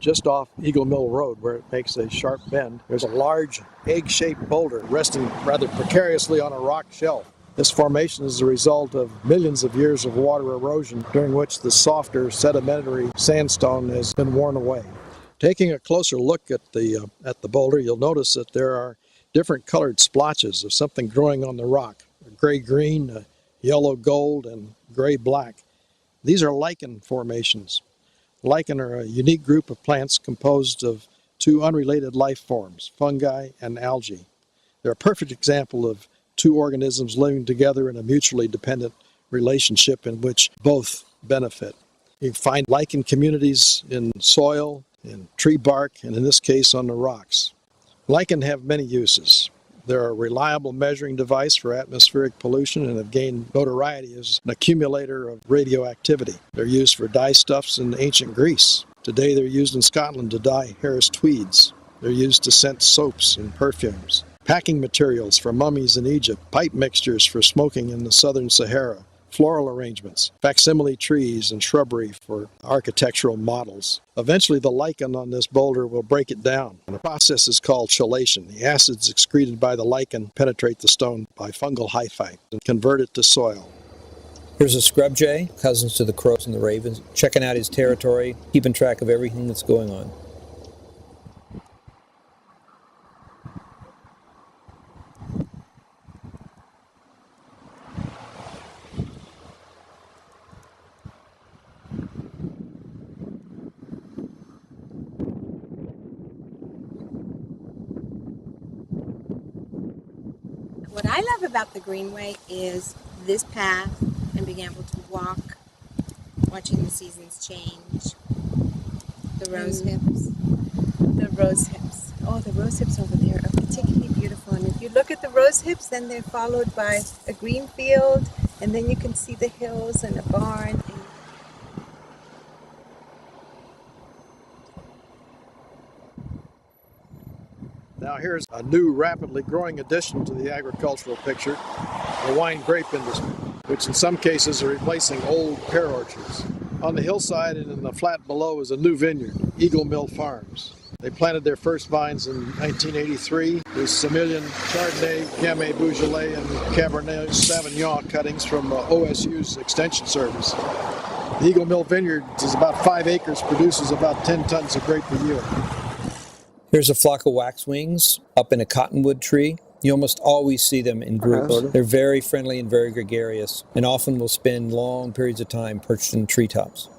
just off Eagle Mill Road, where it makes a sharp bend, there's a large egg-shaped boulder resting rather precariously on a rock shelf. This formation is the result of millions of years of water erosion, during which the softer sedimentary sandstone has been worn away. Taking a closer look at the boulder, you'll notice that there are different colored splotches of something growing on the rock: gray-green, yellow-gold, and gray-black. These are lichen formations. Lichen are a unique group of plants composed of two unrelated life forms, fungi and algae. They're a perfect example of two organisms living together in a mutually dependent relationship in which both benefit. You find lichen communities in soil, in tree bark, and in this case on the rocks. Lichen have many uses. They're a reliable measuring device for atmospheric pollution and have gained notoriety as an accumulator of radioactivity. They're used for dyestuffs in ancient Greece. Today they're used in Scotland to dye Harris tweeds. They're used to scent soaps and perfumes. Packing materials for mummies in Egypt, pipe mixtures for smoking in the southern Sahara, floral arrangements, facsimile trees and shrubbery for architectural models. Eventually the lichen on this boulder will break it down. And the process is called chelation. The acids excreted by the lichen penetrate the stone by fungal hyphae and convert it to soil. Here's a scrub jay, cousins to the crows and the ravens, checking out his territory, keeping track of everything that's going on. What I love about the Greenway is this path and being able to walk, watching the seasons change. The rose hips. The rose hips. Oh, the rose hips over there are particularly beautiful. And if you look at the rose hips, then they're followed by a green field, and then you can see the hills and a barn. Now here's a new rapidly growing addition to the agricultural picture, the wine grape industry, which in some cases are replacing old pear orchards. On the hillside and in the flat below is a new vineyard, Eagle Mill Farms. They planted their first vines in 1983 with Semillon, Chardonnay, Gamay Beaujolais, and Cabernet Sauvignon cuttings from OSU's Extension Service. The Eagle Mill Vineyard is about 5 acres, produces about 10 tons of grape a year. Here's a flock of waxwings up in a cottonwood tree. You almost always see them in groups. They're very friendly and very gregarious, and often will spend long periods of time perched in treetops.